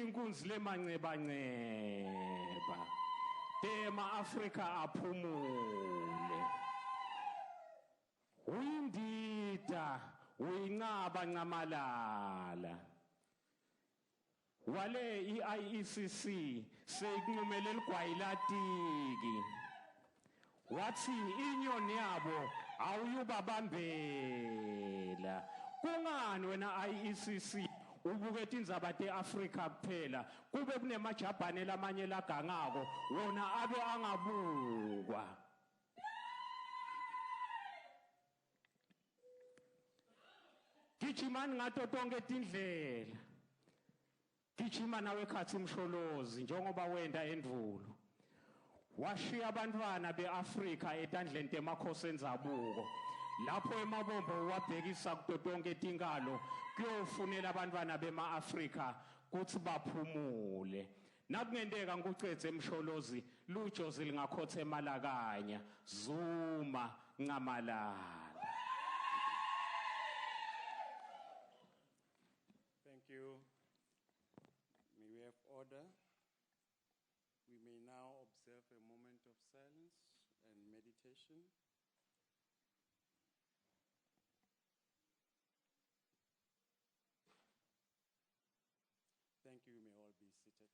inkunzi lemanceba tema Afrika aphumule uyindida uyinqaba ncamalala wale iIECC sekunqumele ligwayilatiki wathi inyoni yabo awuyubabambela kungani wena iECC ubukethe indzaba teAfrika kuphela kube kunemajabhane lamanye lagangako wona abe angabukwa gijimani ngato tonke tindlela gijima nawe khathi msholozi njengoba wenda endvulo washiya abantwana beAfrika etandleni temakhosi enzabuko lapho emabombo wabhekisa kuto tonke tinkalo kuyofunela abantwana bema-Afrika kuthi baphumule nakungenteka ngikucedze emsholozi lujozi lingakhotha emalakanya Zuma ngamalala. Thank you. May we have order. We may now observe a moment of silence and meditation. Thank you. You may all be seated.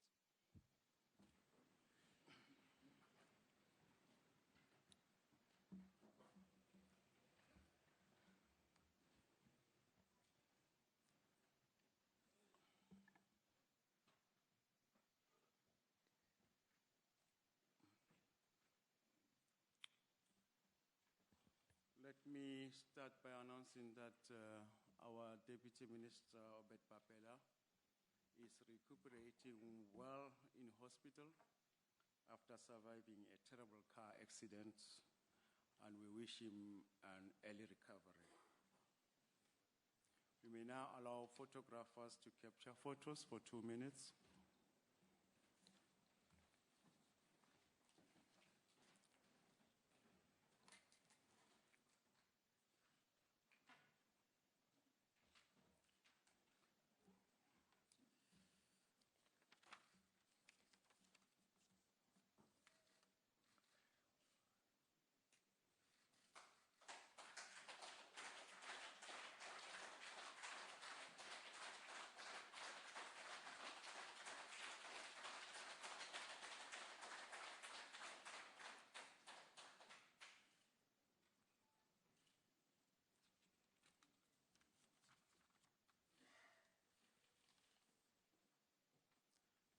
Let me start by announcing that our Deputy Minister, Obed Papela, is recuperating well in hospital after surviving a terrible car accident, and we wish him an early recovery. We may now allow photographers to capture photos for 2 minutes.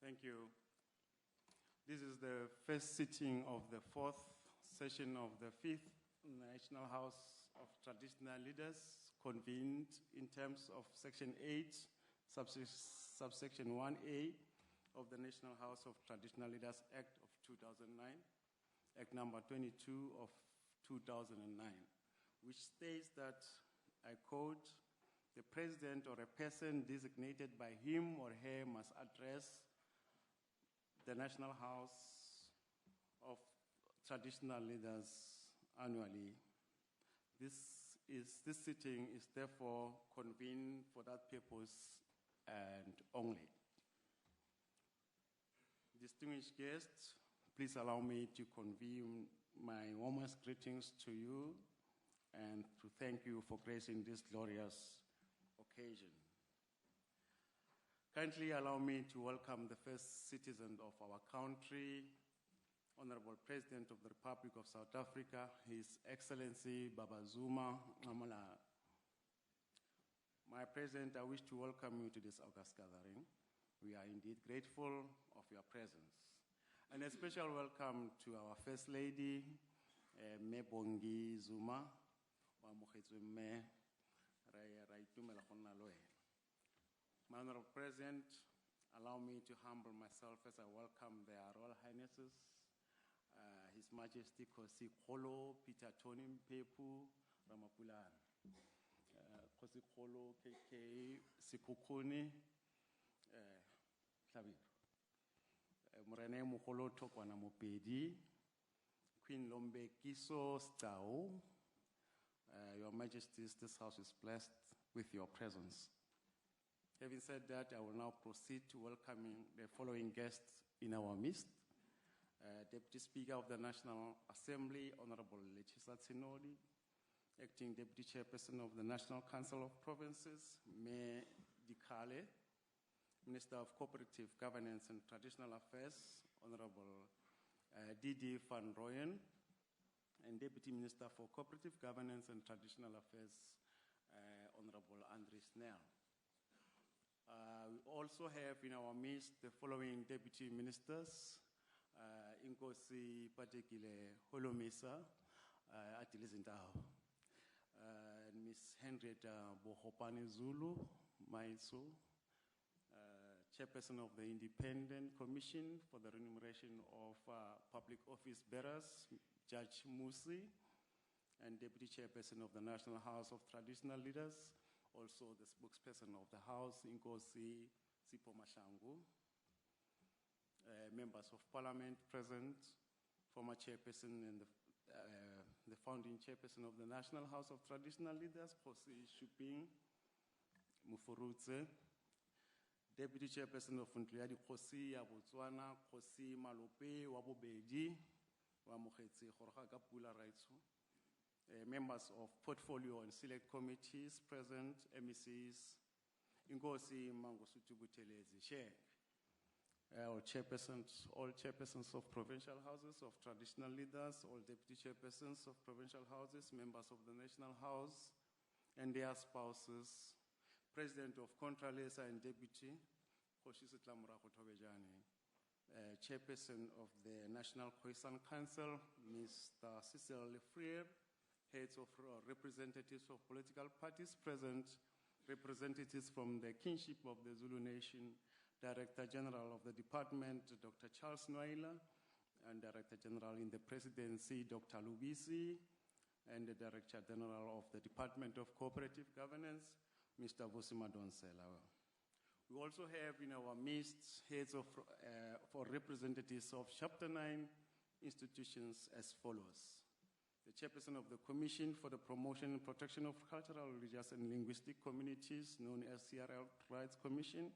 Thank you. This is the first sitting of the fourth session of the fifth National House of Traditional Leaders, convened in terms of Section 8, subsection 1A of the National House of Traditional Leaders Act of 2009, Act number 22 of 2009, which states that, I quote, "The president or a person designated by him or her must address the National House of Traditional Leaders annually. This sitting is therefore convened for that purpose and only." Distinguished guests, please allow me to convey my warmest greetings to you and to thank you for gracing this glorious occasion. Kindly allow me to welcome the first citizen of our country, Honorable President of the Republic of South Africa, His Excellency Baba Zuma. My President, I wish to welcome you to this August gathering. We are indeed grateful of your presence. And a special welcome to our First Lady, Mebongi Zuma. My Honorable President, allow me to humble myself as I welcome their Royal Highnesses, His Majesty Kosi Kolo Peter Tony Mpepu Ramapulan, Kosi Kolo KK Sikukuni Klavir, Morene Mukolo Tokwana Mopedi, Queen Lombe Kiso Stao. Your Majesties, this house is blessed with your presence. Having said that, I will now proceed to welcoming the following guests in our midst. Deputy Speaker of the National Assembly, Honorable Leticia Tsinodi, Acting Deputy Chairperson of the National Council of Provinces, Mayor Dikale, Minister of Cooperative Governance and Traditional Affairs, Honorable Didi van Rooyen, and Deputy Minister for Cooperative Governance and Traditional Affairs, Honorable Andre Snell. We also have in our midst the following Deputy Ministers, Inkosi Patekile Holomisa, Atilizindaho, Ms. Henrietta Bohopane Zulu, Maiso, Chairperson of the Independent Commission for the Remuneration of Public Office Bearers, Judge Musi, and Deputy Chairperson of the National House of Traditional Leaders, also the spokesperson of the House, Inkosi Sipho Mashangu, members of Parliament present, former Chairperson and the founding Chairperson of the National House of Traditional Leaders, Kosi Shuping Mufurutse, Deputy Chairperson of Ntliadi Kosi Botswana, Kosi Malope Wabobedi, Wamukhetsi Jorga Kapula Raitsu, members of portfolio and select committees present, MECs, Inkosi Mangosutu Butelezi Sheikh, all chairpersons of provincial houses of traditional leaders, all deputy chairpersons of provincial houses, members of the National House and their spouses, President of Contralesa and Deputy, Chairperson of the National Cohesion Council, Mr. Cecil Lefrier, heads of representatives of political parties present, representatives from the kinship of the Zulu Nation, Director General of the Department, Dr. Charles Noila, and Director General in the Presidency, Dr. Lubisi, and the Director General of the Department of Cooperative Governance, Mr. Vosima Donsela. We also have in our midst heads of, for representatives of Chapter 9 institutions as follows. The Chairperson of the Commission for the Promotion and Protection of Cultural, Religious, and Linguistic Communities, known as CRL Rights Commission,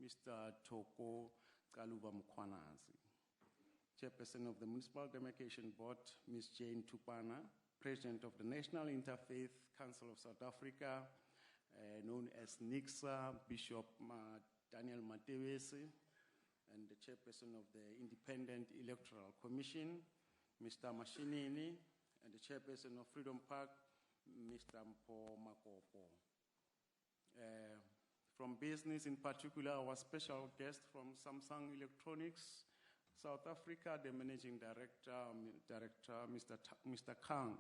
Mr. Toko Kaluba Mkwanazi. Chairperson of the Municipal Demarcation Board, Ms. Jane Tupana, President of the National Interfaith Council of South Africa, known as NICSA, Bishop Daniel Matewesi, and the Chairperson of the Independent Electoral Commission, Mr. Mashinini, and the Chairperson of Freedom Park, Mr. Mpo Makopo. From business in particular, our special guest from Samsung Electronics, South Africa, the Managing Director, Mr. Kang,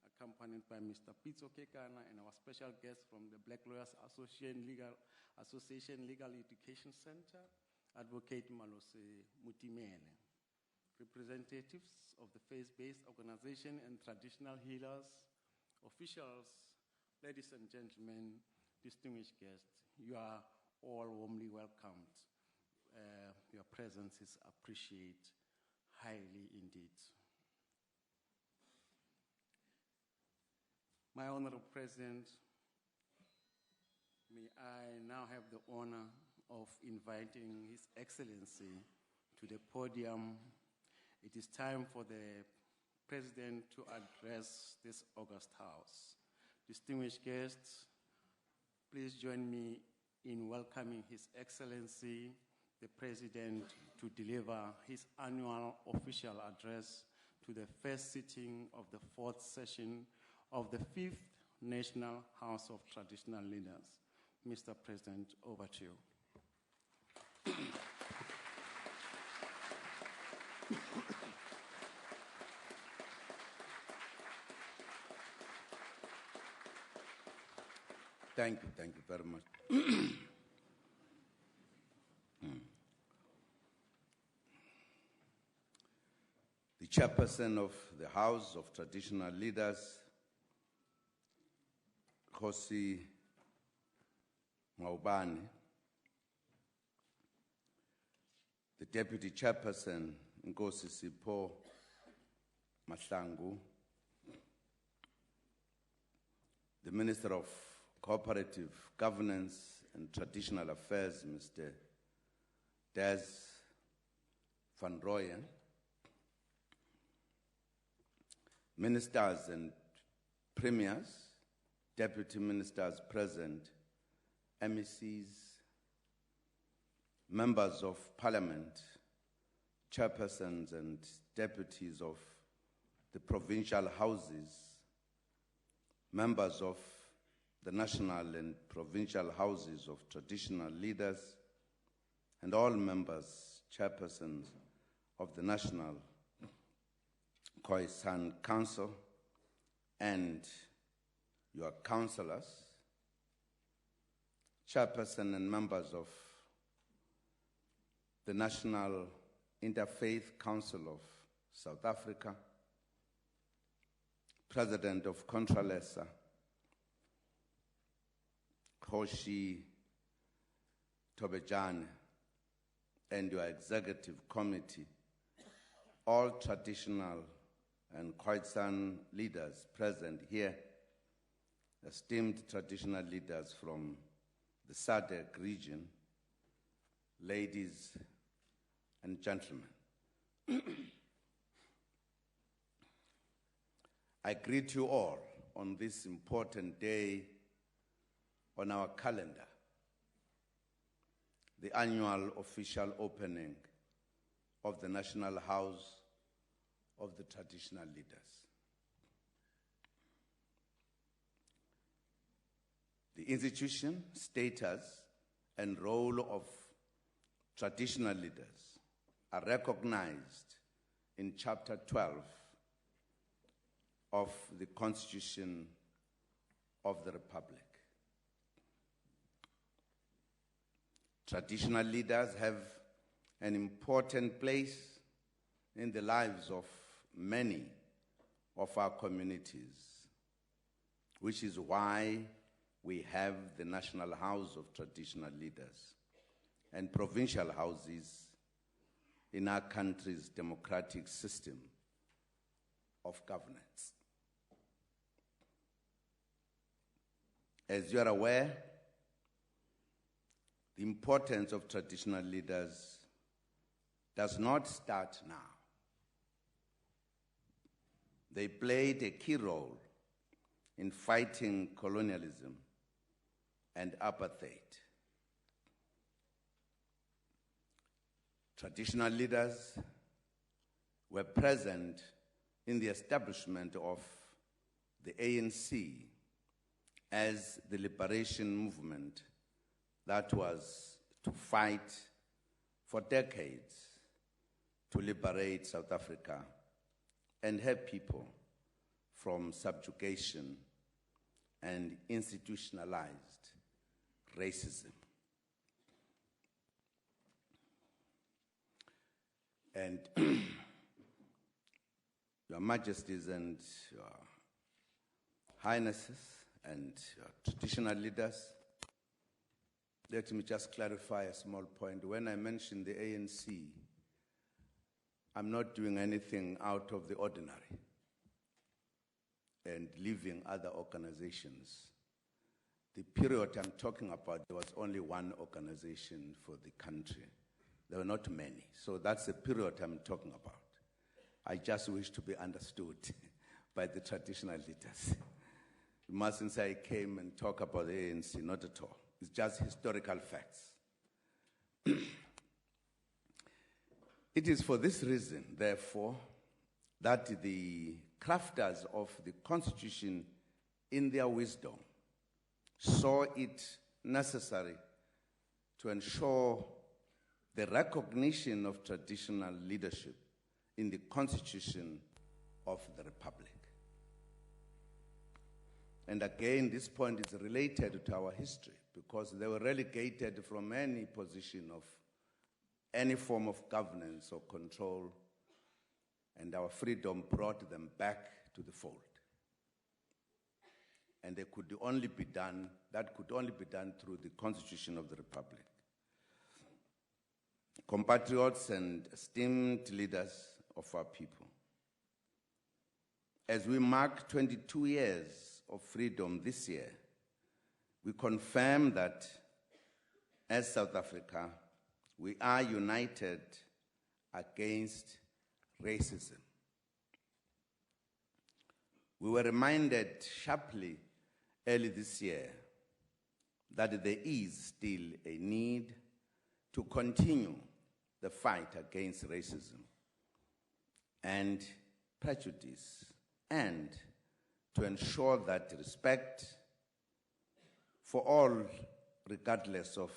accompanied by Mr. Pitso Kekana, and our special guest from the Black Lawyers Association Legal Education Center, Advocate Malose Mutimele. Representatives of the faith-based organization and traditional healers, officials, ladies and gentlemen, distinguished guests, you are all warmly welcomed. Your presence is appreciated highly indeed. My Honorable President, may I now have the honor of inviting His Excellency to the podium. It is time for the President to address this august House. Distinguished guests, please join me in welcoming His Excellency, the President, to deliver his annual official address to the first sitting of the 4th session of the 5th National House of Traditional Leaders. Mr. President, over to you. Thank you very much. The Chairperson of the House of Traditional Leaders, Khosi Maubane, the Deputy Chairperson, Nkosi Sipho Mahlangu, the Minister of Cooperative Governance and Traditional Affairs, Mr. Des van Rooyen, ministers and premiers, deputy ministers present, MECs, members of parliament, chairpersons and deputies of the provincial houses, members of the national and provincial houses of traditional leaders, and all members, chairpersons of the National Khoisan Council, and your councillors, chairperson and members of the National Interfaith Council of South Africa, President of Contralesa, Khoshi Tobejane, and your executive committee, all traditional and Khoisan leaders present here, esteemed traditional leaders from the SADC region, ladies and gentlemen. I greet you all on this important day on our calendar, the annual official opening of the National House of the Traditional Leaders. The institution, status, and role of traditional leaders are recognized in Chapter 12 of the Constitution of the Republic. Traditional leaders have an important place in the lives of many of our communities, which is why we have the National House of Traditional Leaders and provincial houses in our country's democratic system of governance. As you are aware, the importance of traditional leaders does not start now. They played a key role in fighting colonialism and apartheid. Traditional leaders were present in the establishment of the ANC as the liberation movement that was to fight for decades to liberate South Africa and her people from subjugation and institutionalized racism. And Your Majesties and Your Highnesses and your traditional leaders, let me just clarify a small point. When I mention the ANC, I'm not doing anything out of the ordinary and leaving other organizations. The period I'm talking about, there was only one organization for the country. There were not many. So that's the period I'm talking about. I just wish to be understood by the traditional leaders. You mustn't say I came and talk about the ANC, not at all. It's just historical facts. It is for this reason, therefore, that the crafters of the Constitution, in their wisdom, saw it necessary to ensure the recognition of traditional leadership in the Constitution of the Republic. And again, this point is related to our history because they were relegated from any position of any form of governance or control, and our freedom brought them back to the fold. And that could only be done through the Constitution of the Republic. Compatriots and esteemed leaders of our people, as we mark 22 years of freedom this year, we confirm that as South Africa, we are united against racism. We were reminded sharply early this year that there is still a need to continue the fight against racism and prejudice, and to ensure that respect for all, regardless of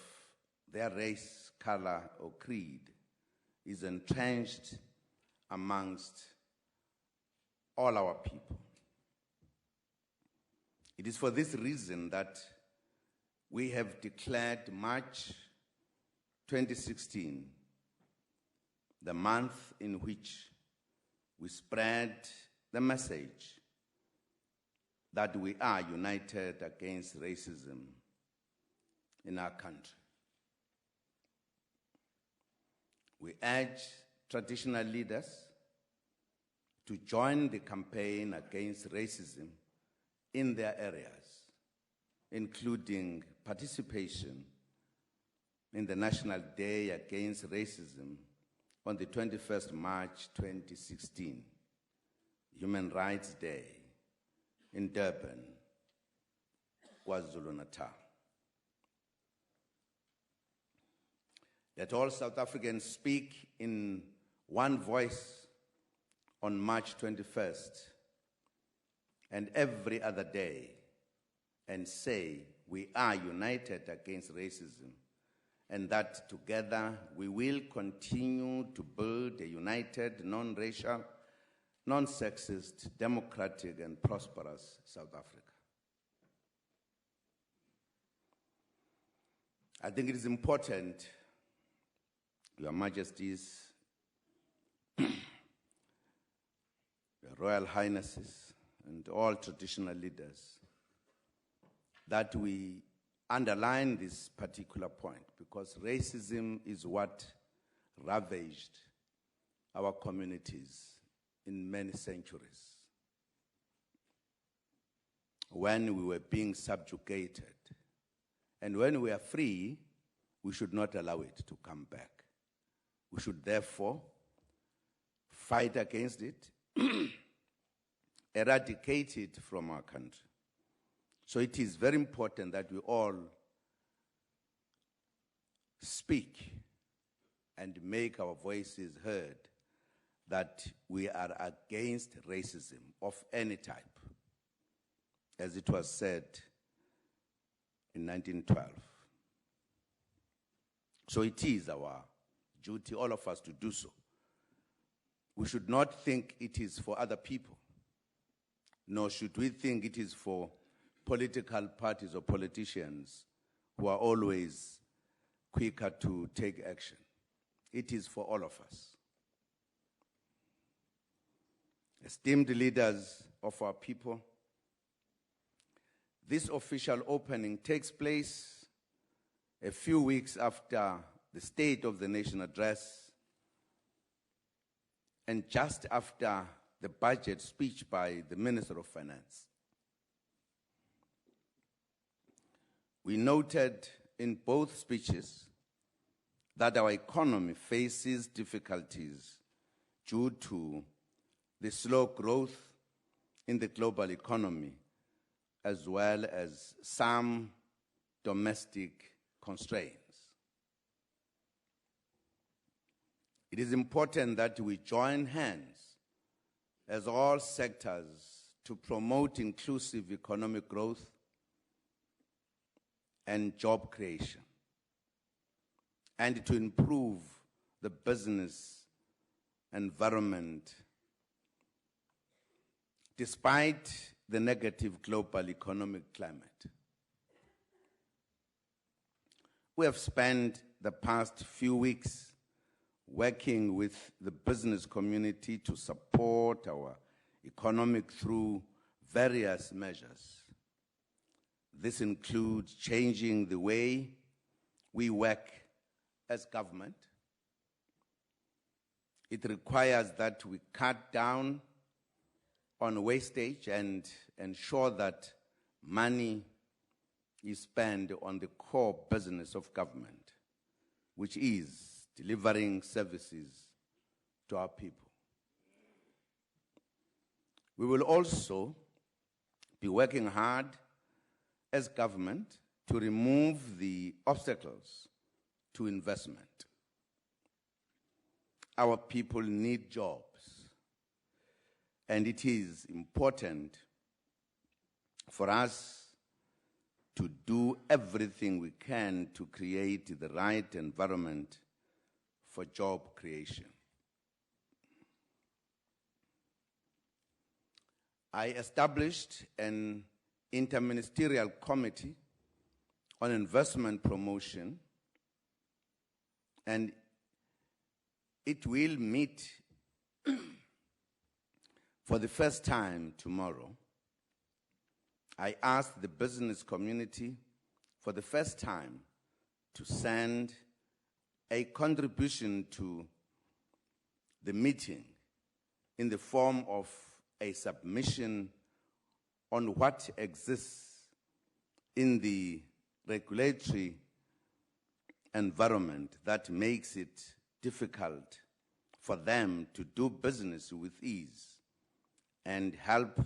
their race, color, or creed, is entrenched amongst all our people. It is for this reason that we have declared March 2016 the month in which we spread the message that we are united against racism in our country. We urge traditional leaders to join the campaign against racism in their areas, including participation in the National Day Against Racism on the 21st March 2016, Human Rights Day in Durban, KwaZulu-Natal. Let all South Africans speak in one voice on March 21st and every other day and say we are united against racism, and that together we will continue to build a united, non-racial, non-sexist, democratic, and prosperous South Africa. I think it is important, Your Majesties, Your Royal Highnesses, and all traditional leaders, that we underline this particular point, because racism is what ravaged our communities in many centuries. When we were being subjugated, and when we are free, we should not allow it to come back. We should therefore fight against it, eradicate it from our country. So it is very important that we all speak and make our voices heard that we are against racism of any type, as it was said in 1912. So it is our duty, all of us, to do so. We should not think it is for other people, nor should we think it is for political parties or politicians who are always quicker to take action. It is for all of us. Esteemed leaders of our people, this official opening takes place a few weeks after the State of the Nation address and just after the budget speech by the Minister of Finance. We noted in both speeches that our economy faces difficulties due to the slow growth in the global economy, as well as some domestic constraints. It is important that we join hands as all sectors to promote inclusive economic growth and job creation, and to improve the business environment despite the negative global economic climate. We have spent the past few weeks working with the business community to support our economic through various measures. This includes changing the way we work as government. It requires that we cut down on wastage and ensure that money is spent on the core business of government. which is delivering services to our people. We will also be working hard as government to remove the obstacles to investment. Our people need jobs, and it is important for us to do everything we can to create the right environment for job creation. I established an interministerial committee on investment promotion, and it will meet for the first time tomorrow. I asked the business community for the first time to send a contribution to the meeting in the form of a submission on what exists in the regulatory environment that makes it difficult for them to do business with ease and help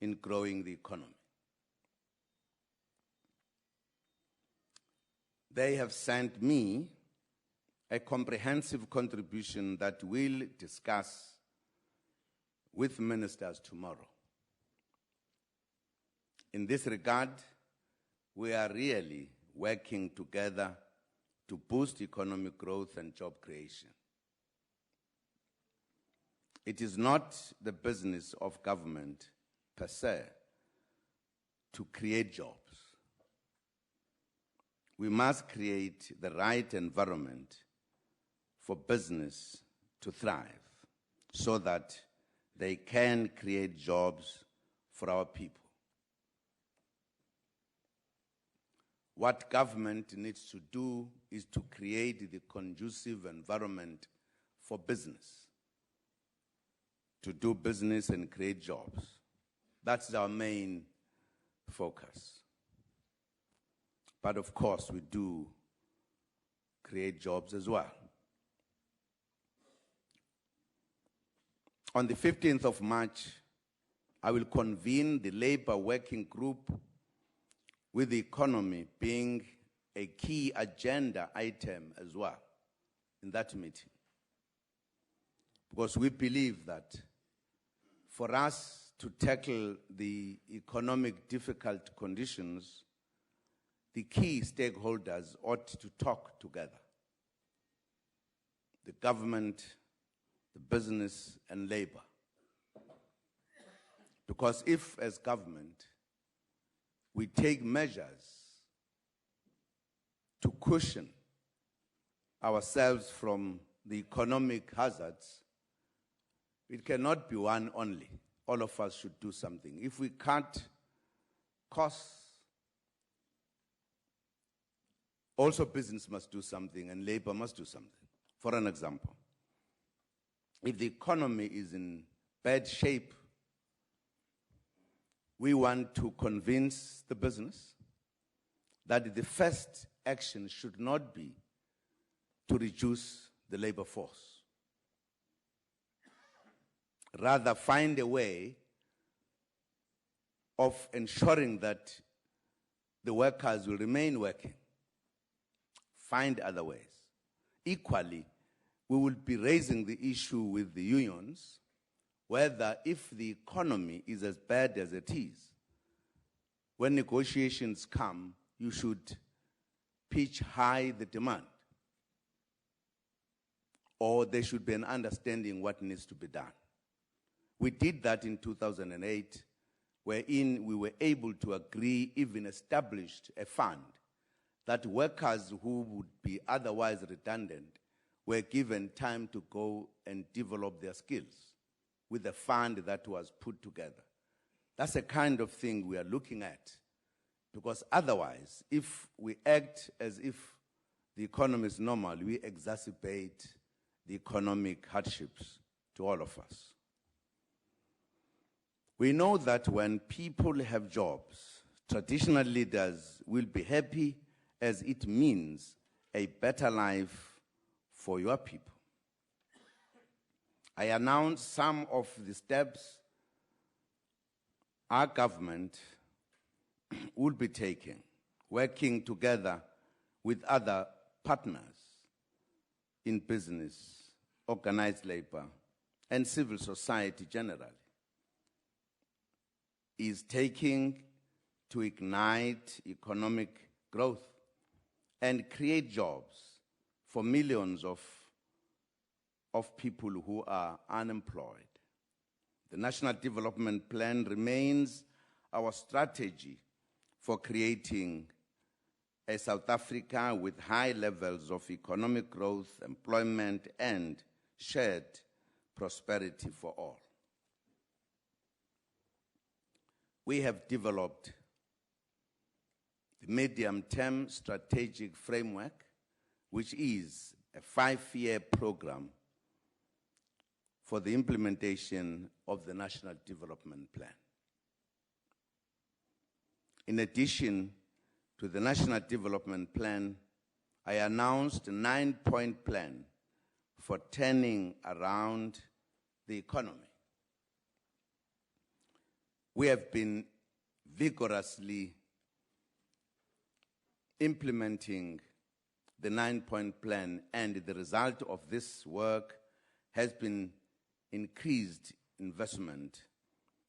in growing the economy. They have sent me a comprehensive contribution that we'll discuss with ministers tomorrow. In this regard, we are really working together to boost economic growth and job creation. It is not the business of government per se to create jobs. We must create the right environment for business to thrive so that they can create jobs for our people. What government needs to do is to create the conducive environment for business, to do business and create jobs. That's our main focus. But of course, we do create jobs as well. On the 15th of March, I will convene the Labour Working Group, with the economy being a key agenda item as well in that meeting. Because we believe that for us to tackle the economic difficult conditions, the key stakeholders ought to talk together. The government, the business, and labor. Because if, as government, we take measures to cushion ourselves from the economic hazards, it cannot be one only. All of us should do something. If we cut costs, also business must do something and labor must do something. For an example, if the economy is in bad shape, we want to convince the business that the first action should not be to reduce the labor force. Rather, find a way of ensuring that the workers will remain working. Find other ways. Equally, we will be raising the issue with the unions whether if the economy is as bad as it is, when negotiations come, you should pitch high the demand. Or there should be an understanding what needs to be done. We did that in 2008, wherein we were able to agree, even established a fund, that workers who would be otherwise redundant were given time to go and develop their skills with a fund that was put together. That's the kind of thing we are looking at. Because otherwise, if we act as if the economy is normal, we exacerbate the economic hardships to all of us. We know that when people have jobs, traditional leaders will be happy, as it means a better life for your people. I announced some of the steps our government will be taking, working together with other partners in business, organized labor, and civil society generally, is taking to ignite economic growth and create jobs for millions of people who are unemployed. The National Development Plan remains our strategy for creating a South Africa with high levels of economic growth, employment, and shared prosperity for all. We have developed the medium-term strategic framework, which is a 5-year program for the implementation of the National Development Plan. In addition to the National Development Plan, I announced a 9-point plan for turning around the economy. We have been vigorously implementing the 9-point plan, and the result of this work has been increased investment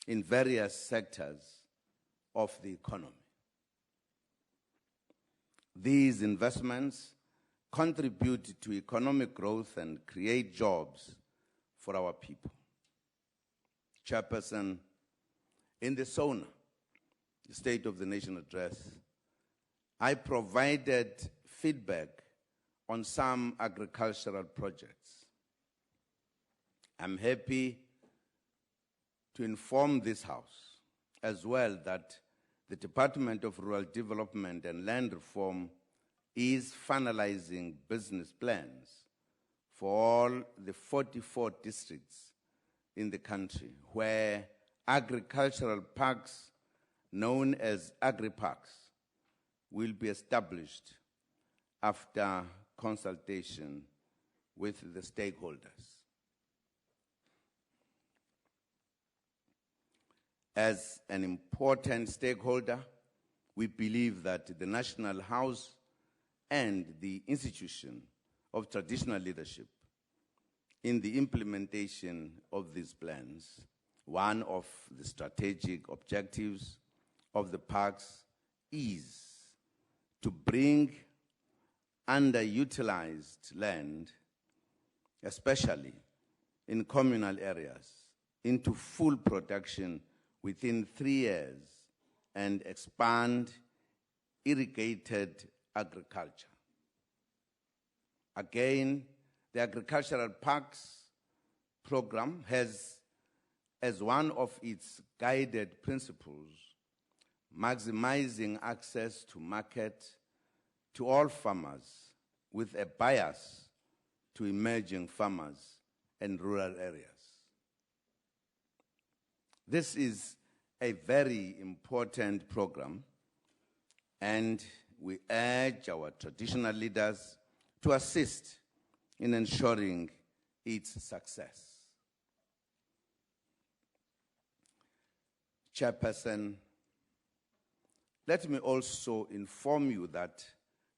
in various sectors of the economy. These investments contribute to economic growth and create jobs for our people. Chairperson, in the SONA, the State of the Nation Address, I provided feedback on some agricultural projects. I'm happy to inform this House as well that the Department of Rural Development and Land Reform is finalizing business plans for all the 44 districts in the country where agricultural parks, known as agri-parks, will be established after consultation with the stakeholders. As an important stakeholder, we believe that the National House and the institution of traditional leadership in the implementation of these plans, one of the strategic objectives of the parks is to bring underutilized land, especially in communal areas, into full production within 3 years and expand irrigated agriculture. Again, the Agricultural Parks program has, as one of its guided principles, maximizing access to market to all farmers with a bias to emerging farmers and rural areas. This is a very important program, and we urge our traditional leaders to assist in ensuring its success. Chairperson, let me also inform you that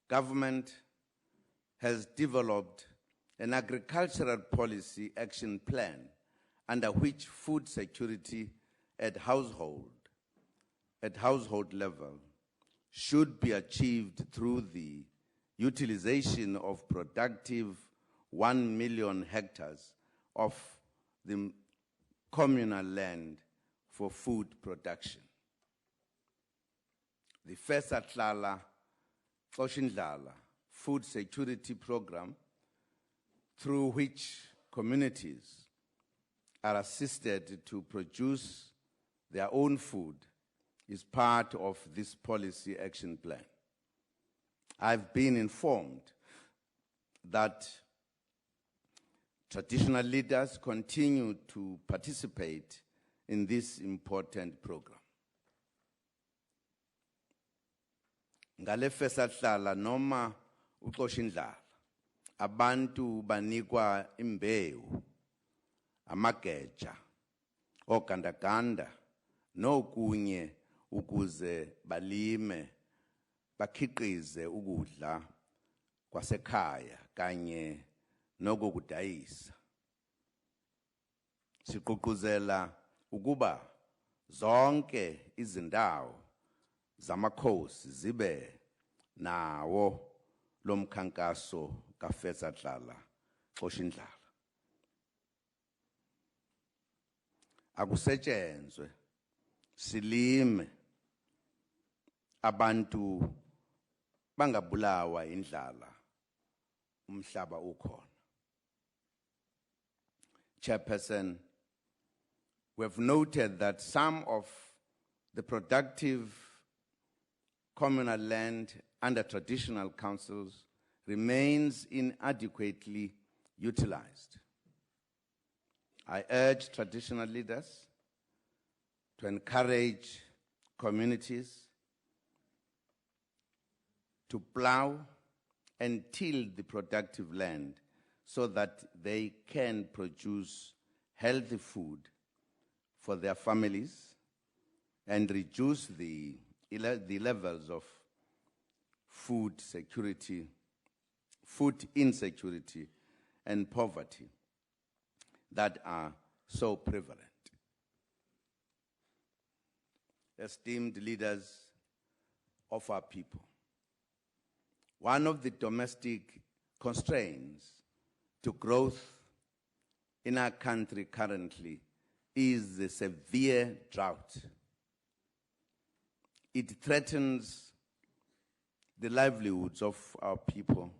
government has developed an agricultural policy action plan under which food security at household level should be achieved through the utilization of productive 1 million hectares of the communal land for food production. The Fesatlala Xoshindlala food security program, through which communities are assisted to produce their own food, is part of this policy action plan. I've been informed that traditional leaders continue to participate in this important program. Ngale Fesatlala noma uxosha indlala. Abantu banikwa imbewu, amageja, ogandaganda, nokunye ukuze balime, bakhiqize ukudla kwasekhaya kanye nokukudayisa. Siqhuquzela ukuba zonke izindawo zamakhosi zibe nawo lomkhankaso kafesadlala xosha indlala. Akusetshenzwe, silime, abantu bangabulawa indlala, umhlaba ukhona. Chairperson, we have noted that some of the productive communal land under traditional councils remains inadequately utilized. I urge traditional leaders to encourage communities to plow and till the productive land so that they can produce healthy food for their families and reduce the levels of food insecurity, and poverty that are so prevalent. Esteemed leaders of our people, one of the domestic constraints to growth in our country currently is the severe drought. It threatens the livelihoods of our people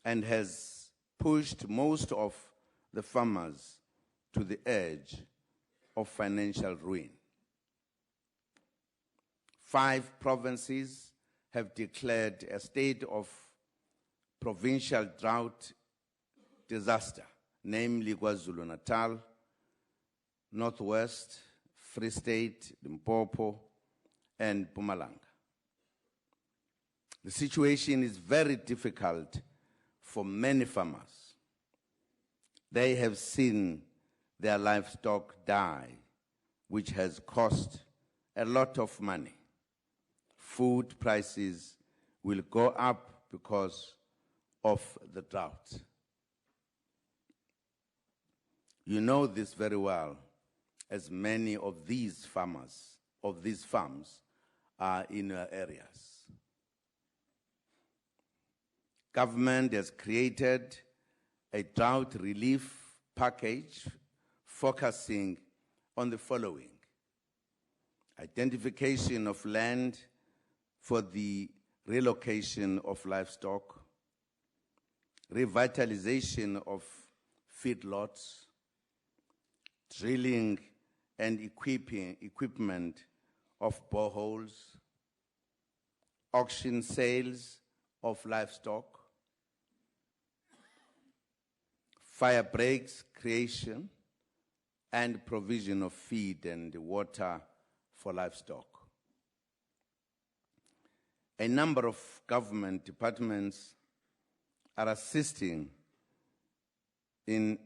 and has pushed most of the farmers to the edge of financial ruin. 5 provinces have declared a state of provincial drought disaster, namely KwaZulu-Natal, Northwest, Free State, Limpopo, and Mpumalanga. The situation is very difficult for many farmers. They have seen their livestock die, which has cost a lot of money. Food prices will go up because of the drought. You know this very well, as many of these farms are in your areas. Government has created a drought relief package focusing on the following: identification of land for the relocation of livestock, revitalization of feedlots, drilling and equipment of boreholes, auction sales of livestock, fire breaks creation, and provision of feed and water for livestock. A number of government departments are assisting in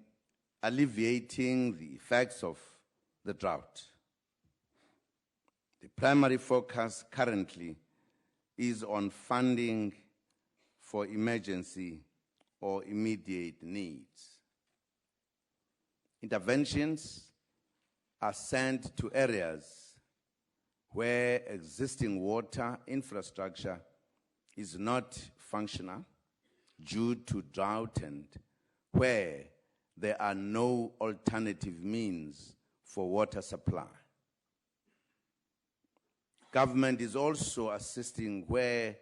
alleviating the effects of the drought. The primary focus currently is on funding for emergency or immediate needs. Interventions are sent to areas where existing water infrastructure is not functional due to drought and where there are no alternative means for water supply. Government is also assisting where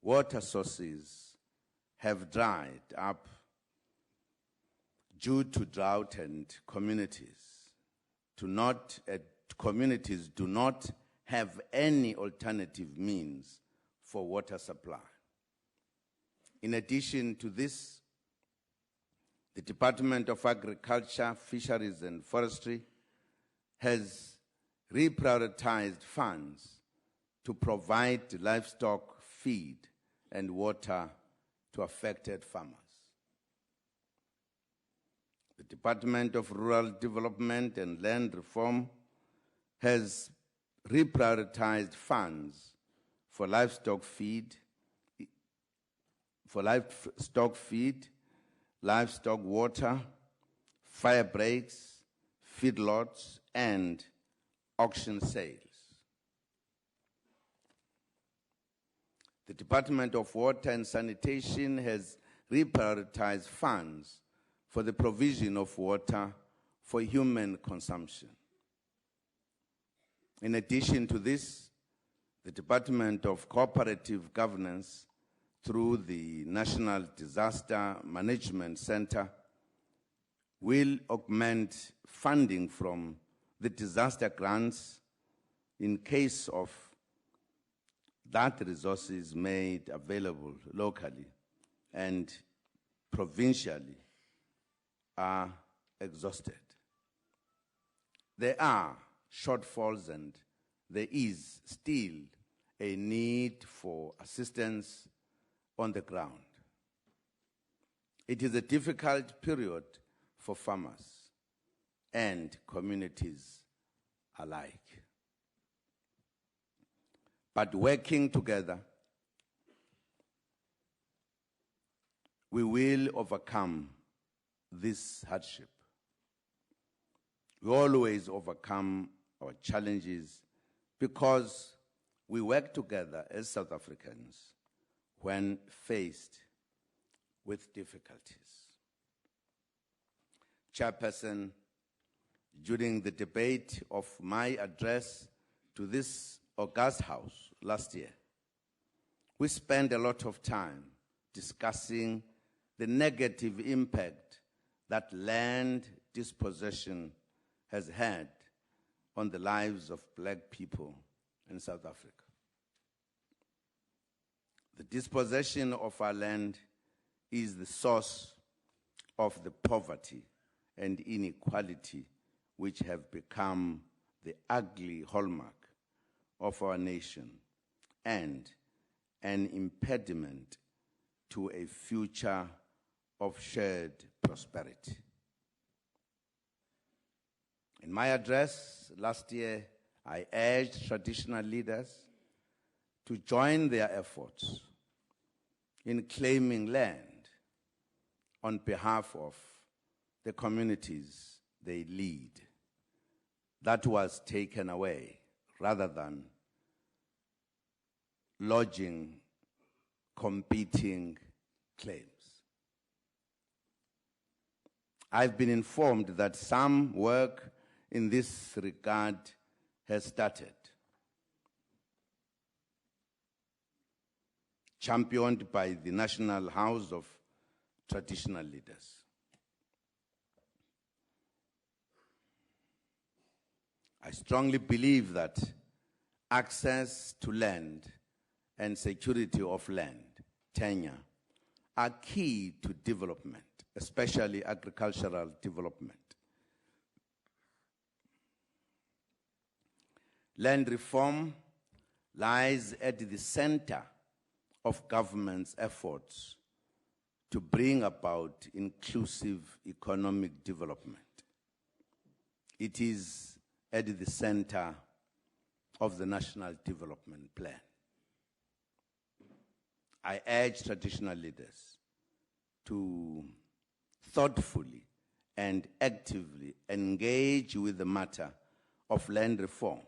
water sources have dried up due to drought and communities do not have any alternative means for water supply. In addition to this, the Department of Agriculture, Fisheries and Forestry has reprioritized funds to provide livestock feed and water to affected farmers. The Department of Rural Development and Land Reform has reprioritized funds for livestock feed, livestock water, fire breaks, feedlots, and auction sales. The Department of Water and Sanitation has reprioritized funds for the provision of water for human consumption. In addition to this, the Department of Cooperative Governance, through the National Disaster Management Center, will augment funding from the disaster grants in case of that resources made available locally and provincially are exhausted. There are shortfalls and there is still a need for assistance on the ground. It is a difficult period for farmers and communities alike. But working together, we will overcome this hardship. We always overcome our challenges because we work together as South Africans when faced with difficulties. Chairperson, during the debate of my address to this august house last year, we spent a lot of time discussing the negative impact that land dispossession has had on the lives of black people in South Africa. The dispossession of our land is the source of the poverty and inequality which have become the ugly hallmark of our nation and an impediment to a future of shared prosperity. In my address last year, I urged traditional leaders to join their efforts in claiming land on behalf of the communities they lead that was taken away, rather than lodging competing claims. I've been informed that some work in this regard has started, championed by the National House of Traditional Leaders. I strongly believe that access to land and security of land, tenure, are key to development, especially agricultural development. Land reform lies at the center of government's efforts to bring about inclusive economic development. It is at the center of the National Development Plan. I urge traditional leaders to thoughtfully and actively engage with the matter of land reform